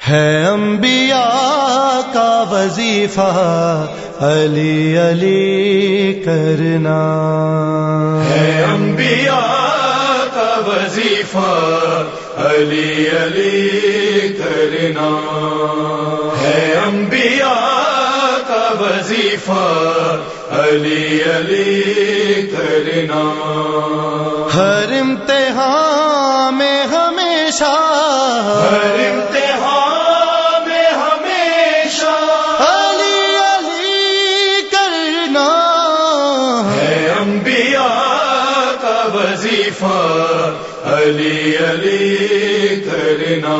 ہے انبیاء کا وظیفہ علی علی کرنا، ہے انبیاء کا وظیفہ علی علی کرنا، ہے انبیاء کا وظیفہ علی علی کرنا۔ ہر امتحان میں ہمیشہ، ہر امتحان میں ہمیشہ علی علی کرنا، ہے انبیاء کا وظیفہ علی علی کرنا،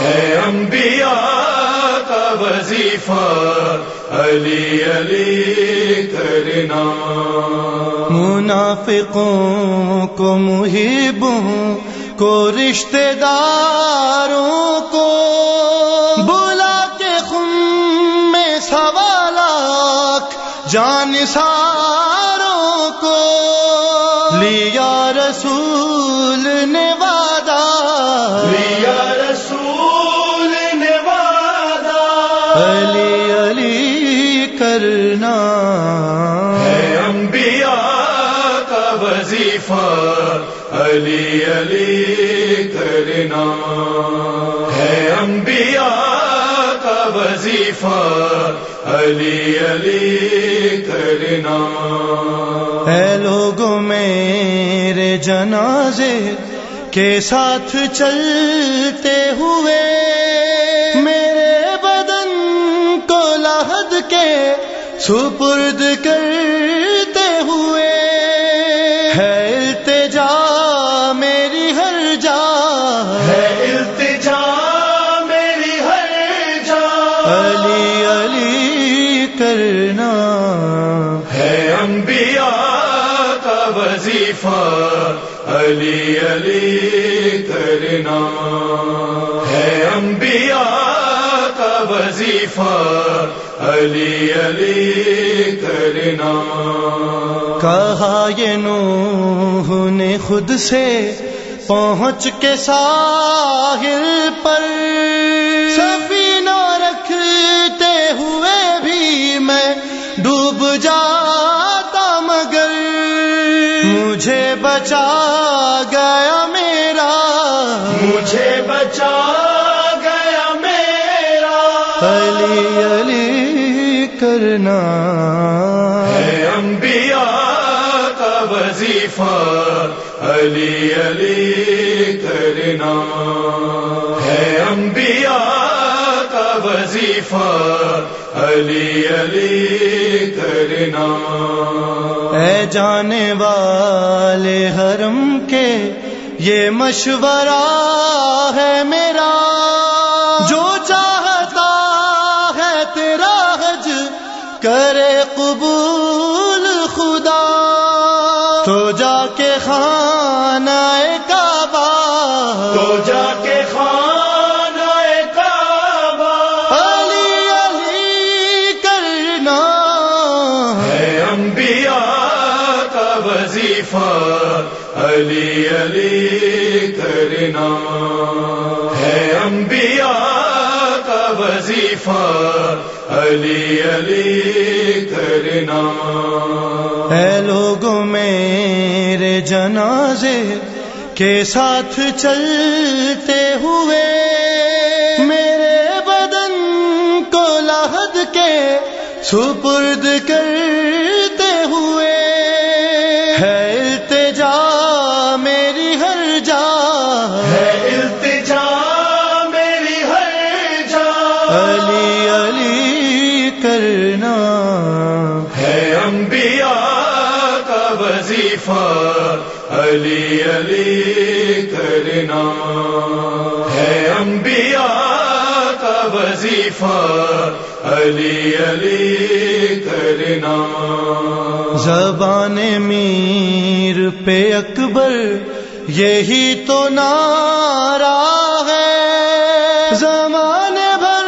ہے انبیاء کا وظیفہ علی علی کرنا۔ منافقوں کو محبوں کو رشتہ داروں کو بلا کے خم میں 1.25 لاکھ جانثاروں کو لیا رسول نے وعدہ، لیا رسول نے وعدہ علی علی کرنا، ہے انبیاء کا وظیفہ علی علی کرنا، ہے انبیاء کا وظیفہ علی علی کرنا۔ اے لوگوں میرے جنازے کے ساتھ چلتے ہوئے، میرے بدن کو لحد کے سپرد کرتے ہوئے، ہے التجا میری ہر جا، ہے التجا میری ہر جا علی علی کرنا، ہے انبیاء کا وظیفہ علی علی کرنا، ہے انبیاء کا وظیفہ علی علی کرنا۔ کہا یہ نوح نے خود سے پہنچ کے ساحل پر، سفینہ رکھتے ہوئے بھی میں ڈوب جاتا، مگر مجھے بچا گیا میرا، مجھے بچا گیا میرا علی علی کرنا، ہے انبیاء کا وظیفہ علی علی کرنا، ہے انبیاء کا وظیفہ علی علی کرنا۔ اے جانے والے حرم کے یہ مشورہ ہے میرا، جو چاہتا ہے تیرا حج کرے قبول خدا، تو جا کے خانہ کعبہ، تو جا کے خانہ کعبہ علی علی کرنا، ہے انبیاء کا وظیفہ علی علی کرنا، ہے انبیاء کا وظیفہ علی علی کرنا۔ اے لوگوں میرے جنازے کے ساتھ چلتے ہوئے، میرے بدن کو لحد کے سپرد کرتے ہوئے، ہے التجا میری ہر جا، ہے التجا میری ہر جا علی علی کرنا، ہے انبیاء کا وظیفہ علی علی کرنا، ہے انبیاء کا وظیفہ علی علی کرنا۔ زبان میر پہ اکبر یہی تو نعرہ ہے، زمانے بھر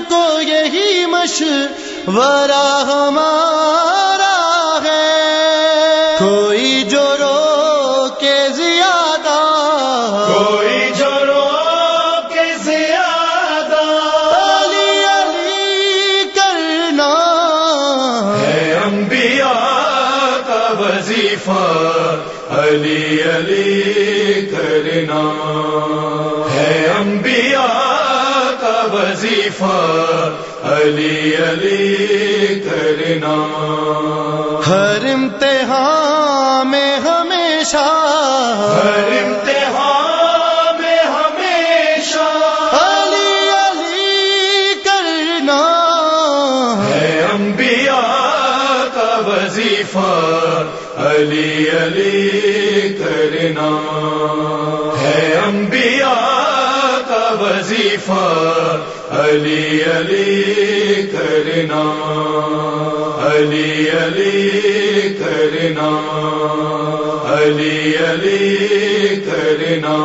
کو یہی مشورہ ہمارا ہے، کوئی جو روکے زیادہ، کوئی جو روکے زیادہ وظیفہ علی علی کرنا ہے، انبیاء کا وظیفہ علی علی کرنا. ہر امتحان میں ہمیشہ، ہر امتحان میں ہمیشہ علی علی کرنا ہے، انبیاء کا وظیفہ علی علی کرنا ہے، انبیاء کا وظیفہ علی علی کرنا، علی علی کرنا، علی علی کرنا.